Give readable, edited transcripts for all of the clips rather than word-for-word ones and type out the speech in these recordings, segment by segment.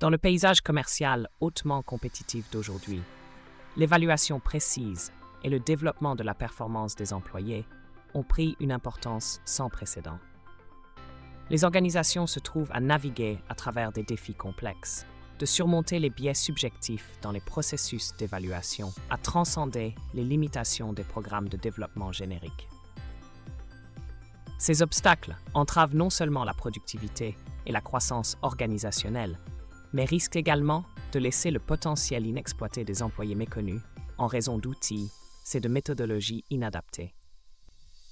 Dans le paysage commercial hautement compétitif d'aujourd'hui, l'évaluation précise et le développement de la performance des employés ont pris une importance sans précédent. Les organisations se trouvent à naviguer à travers des défis complexes, de surmonter les biais subjectifs dans les processus d'évaluation à transcender les limitations des programmes de développement génériques. Ces obstacles entravent non seulement la productivité et la croissance organisationnelle, mais risquent également de laisser le potentiel inexploité des employés méconnus en raison d'outils et de méthodologies inadaptées.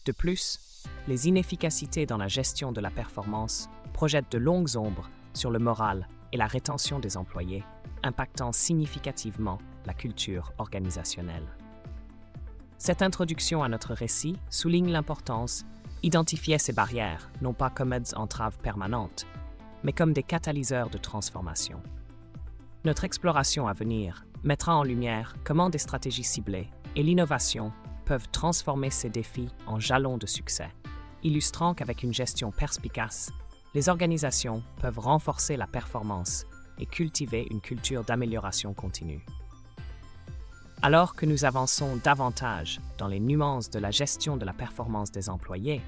De plus, les inefficacités dans la gestion de la performance projettent de longues ombres sur le moral et la rétention des employés, impactant significativement la culture organisationnelle. Cette introduction à notre récit souligne l'importance d'identifier ces barrières, non pas comme des entraves permanentes, mais comme des catalyseurs de transformation. Notre exploration à venir mettra en lumière comment des stratégies ciblées et l'innovation peuvent transformer ces défis en jalons de succès, illustrant qu'avec une gestion perspicace, les organisations peuvent renforcer la performance et cultiver une culture d'amélioration continue. Alors que nous avançons davantage dans les nuances de la gestion de la performance des employés,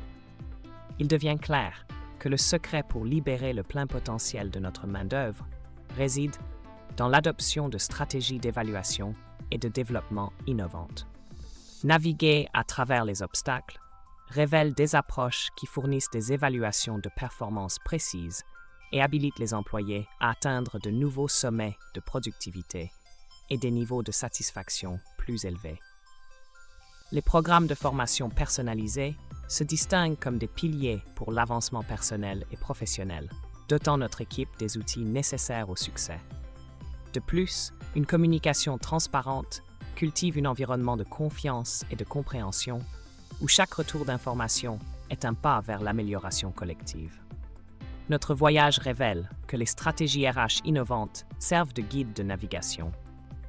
il devient clair que le secret pour libérer le plein potentiel de notre main-d'œuvre réside dans l'adoption de stratégies d'évaluation et de développement innovantes. Naviguer à travers les obstacles révèle des approches qui fournissent des évaluations de performance précises et habilitent les employés à atteindre de nouveaux sommets de productivité et des niveaux de satisfaction plus élevés. Les programmes de formation personnalisés se distinguent comme des piliers pour l'avancement personnel et professionnel, dotant notre équipe des outils nécessaires au succès. De plus, une communication transparente cultive un environnement de confiance et de compréhension où chaque retour d'information est un pas vers l'amélioration collective. Notre voyage révèle que les stratégies RH innovantes servent de guide de navigation,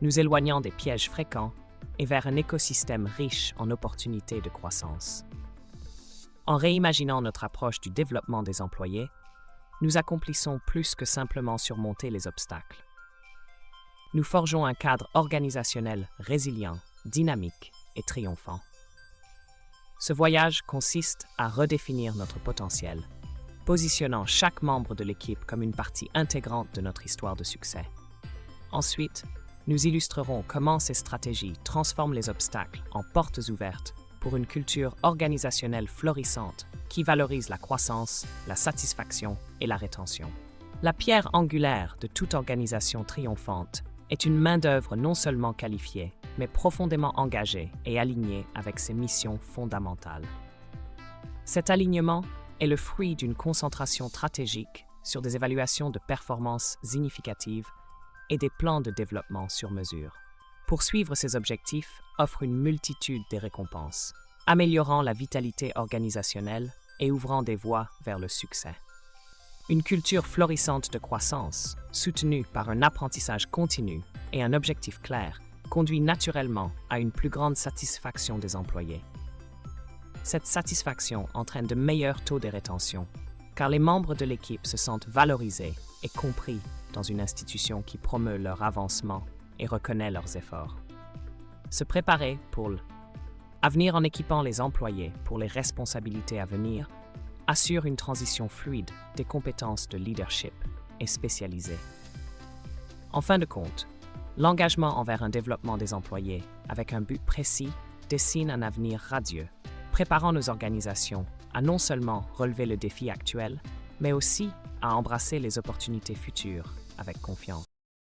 nous éloignant des pièges fréquents et vers un écosystème riche en opportunités de croissance. En réimaginant notre approche du développement des employés, nous accomplissons plus que simplement surmonter les obstacles. Nous forgeons un cadre organisationnel résilient, dynamique et triomphant. Ce voyage consiste à redéfinir notre potentiel, positionnant chaque membre de l'équipe comme une partie intégrante de notre histoire de succès. Ensuite, nous illustrerons comment ces stratégies transforment les obstacles en portes ouvertes pour une culture organisationnelle florissante qui valorise la croissance, la satisfaction et la rétention. La pierre angulaire de toute organisation triomphante est une main-d'œuvre non seulement qualifiée, mais profondément engagée et alignée avec ses missions fondamentales. Cet alignement est le fruit d'une concentration stratégique sur des évaluations de performances significatives et des plans de développement sur mesure. Poursuivre ces objectifs offre une multitude de récompenses, améliorant la vitalité organisationnelle et ouvrant des voies vers le succès. Une culture florissante de croissance, soutenue par un apprentissage continu et un objectif clair, conduit naturellement à une plus grande satisfaction des employés. Cette satisfaction entraîne de meilleurs taux de rétention, car les membres de l'équipe se sentent valorisés et compris dans une institution qui promeut leur avancement et reconnaît leurs efforts. Se préparer pour l'avenir en équipant les employés pour les responsabilités à venir assure une transition fluide des compétences de leadership et spécialisées. En fin de compte, l'engagement envers un développement des employés avec un but précis dessine un avenir radieux, préparant nos organisations à non seulement relever le défi actuel, mais aussi à embrasser les opportunités futures avec confiance.